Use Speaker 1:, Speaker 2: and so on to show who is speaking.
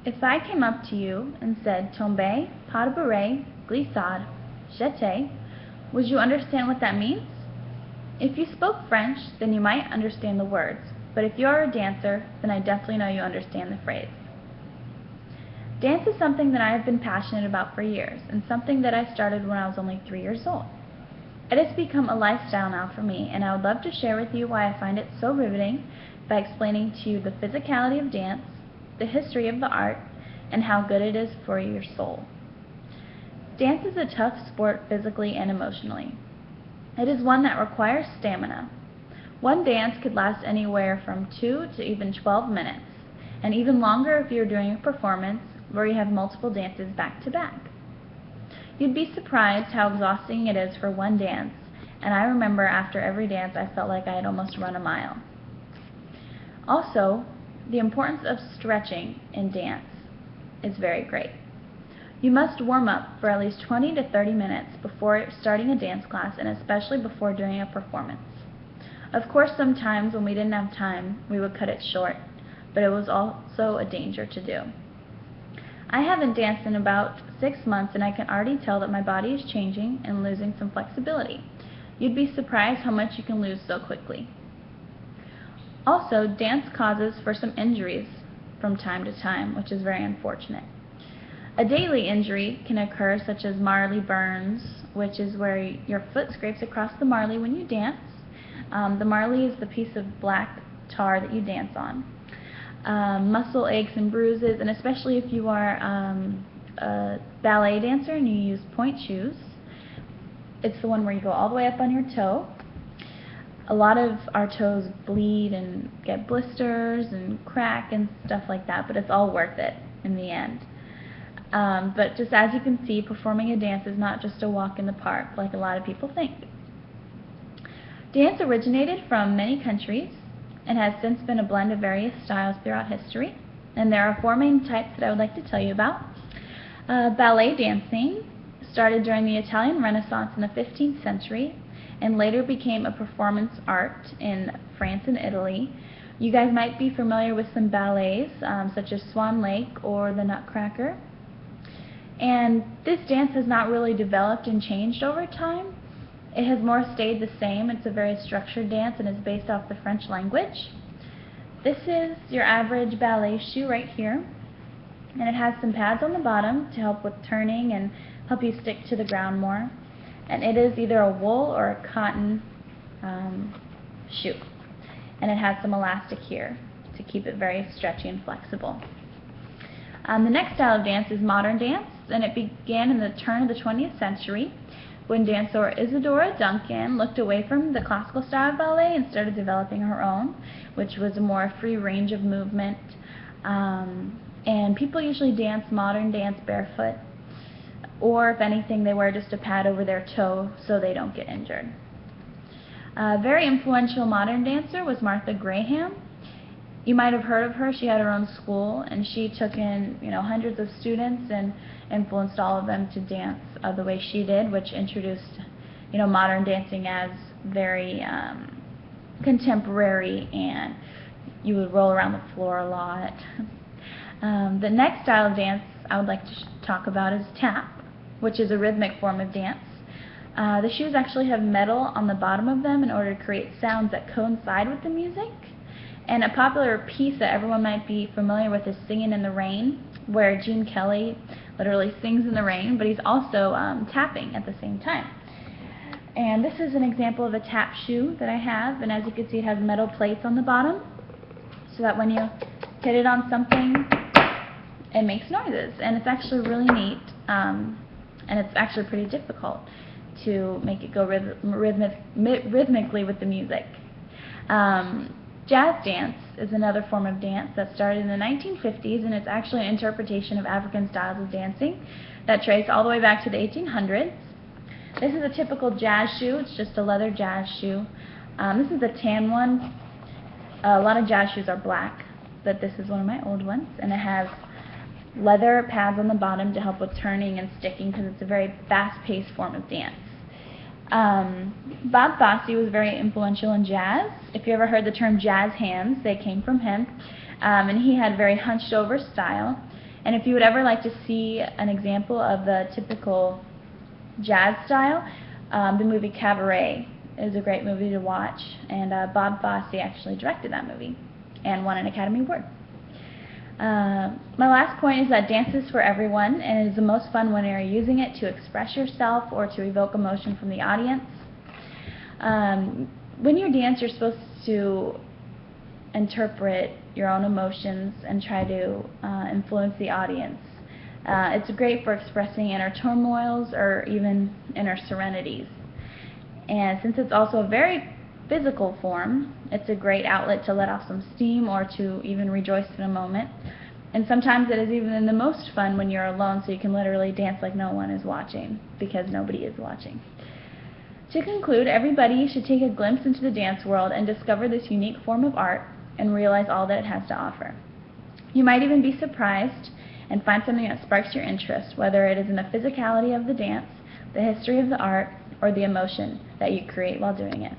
Speaker 1: If I came up to you and said tombe, pas de bourrée, glissade, jeté, would you understand what that means? If you spoke French, then you might understand the words, but if you are a dancer, then I definitely know you understand the phrase. Dance is something that I have been passionate about for years, and something that I started when I was only 3 years old. It has become a lifestyle now for me, and I would love to share with you why I find it so riveting by explaining to you the physicality of dance, the history of the art, and how good it is for your soul. Dance is a tough sport physically and emotionally. It is one that requires stamina. One dance could last anywhere from 2 to even 12 minutes, and even longer if you're doing a performance where you have multiple dances back to back. You'd be surprised how exhausting it is for one dance, and I remember after every dance I felt like I had almost run a mile. Also, the importance of stretching in dance is very great. You must warm up for at least 20 to 30 minutes before starting a dance class, and especially before doing a performance. Of course, sometimes when we didn't have time, we would cut it short, but it was also a danger to do. I haven't danced in about 6 months, and I can already tell that my body is changing and losing some flexibility. You'd be surprised how much you can lose so quickly. Also, dance causes for some injuries from time to time, which is very unfortunate. A daily injury can occur, such as Marley burns, which is where your foot scrapes across the marley when you dance. The marley is the piece of black tar that you dance on. Muscle aches and bruises, and especially if you are a ballet dancer and you use pointe shoes, it's the one where you go all the way up on your toe. A lot of our toes bleed and get blisters and crack and stuff like that, but it's all worth it in the end. But just as you can see, performing a dance is not just a walk in the park like a lot of people think. Dance originated from many countries and has since been a blend of various styles throughout history. And there are 4 main types that I would like to tell you about. Ballet dancing started during the Italian Renaissance in the 15th century and later became a performance art in France and Italy. You guys might be familiar with some ballets such as Swan Lake or the Nutcracker. And this dance has not really developed and changed over time. It has more stayed the same. It's a very structured dance and is based off the French language. This is your average ballet shoe right here, and it has some pads on the bottom to help with turning and help you stick to the ground more. And it is either a wool or a cotton shoe, and it has some elastic here to keep it very stretchy and flexible. The next style of dance is modern dance, and it began in the turn of the 20th century when dancer Isadora Duncan looked away from the classical style of ballet and started developing her own, which was a more free range of movement. And people usually dance modern dance barefoot, or if anything, they wear just a pad over their toe so they don't get injured. A very influential modern dancer was Martha Graham. You might have heard of her. She had her own school, and she took in hundreds of students and influenced all of them to dance the way she did, which introduced modern dancing as very contemporary, and you would roll around the floor a lot. The next style of dance I would like to talk about is tap, which is a rhythmic form of dance. The shoes actually have metal on the bottom of them in order to create sounds that coincide with the music. And a popular piece that everyone might be familiar with is Singin' in the Rain, where Gene Kelly literally sings in the rain, but he's also tapping at the same time. And this is an example of a tap shoe that I have, and as you can see, it has metal plates on the bottom, so that when you hit it on something, it makes noises. And it's actually really neat, and it's actually pretty difficult to make it go rhythmically with the music. Jazz dance is another form of dance that started in the 1950s, and it's actually an interpretation of African styles of dancing that trace all the way back to the 1800s. This is a typical jazz shoe. It's just a leather jazz shoe. This is a tan one. A lot of jazz shoes are black, but this is one of my old ones, and it has leather pads on the bottom to help with turning and sticking because it's a very fast-paced form of dance. Bob Fosse was very influential in jazz. If you ever heard the term jazz hands, they came from him. And he had very hunched over style. And if you would ever like to see an example of the typical jazz style, the movie Cabaret is a great movie to watch, and Bob Fosse actually directed that movie and won an Academy Award. My last point is that dance is for everyone, and it is the most fun when you're using it to express yourself or to evoke emotion from the audience. When you dance, you're supposed to interpret your own emotions and try to influence the audience. It's great for expressing inner turmoils or even inner serenities. And since it's also a very physical form, it's a great outlet to let off some steam or to even rejoice in a moment. And sometimes it is even the most fun when you're alone, so you can literally dance like no one is watching, because nobody is watching. To conclude, everybody should take a glimpse into the dance world and discover this unique form of art and realize all that it has to offer. You might even be surprised and find something that sparks your interest, whether it is in the physicality of the dance, the history of the art, or the emotion that you create while doing it.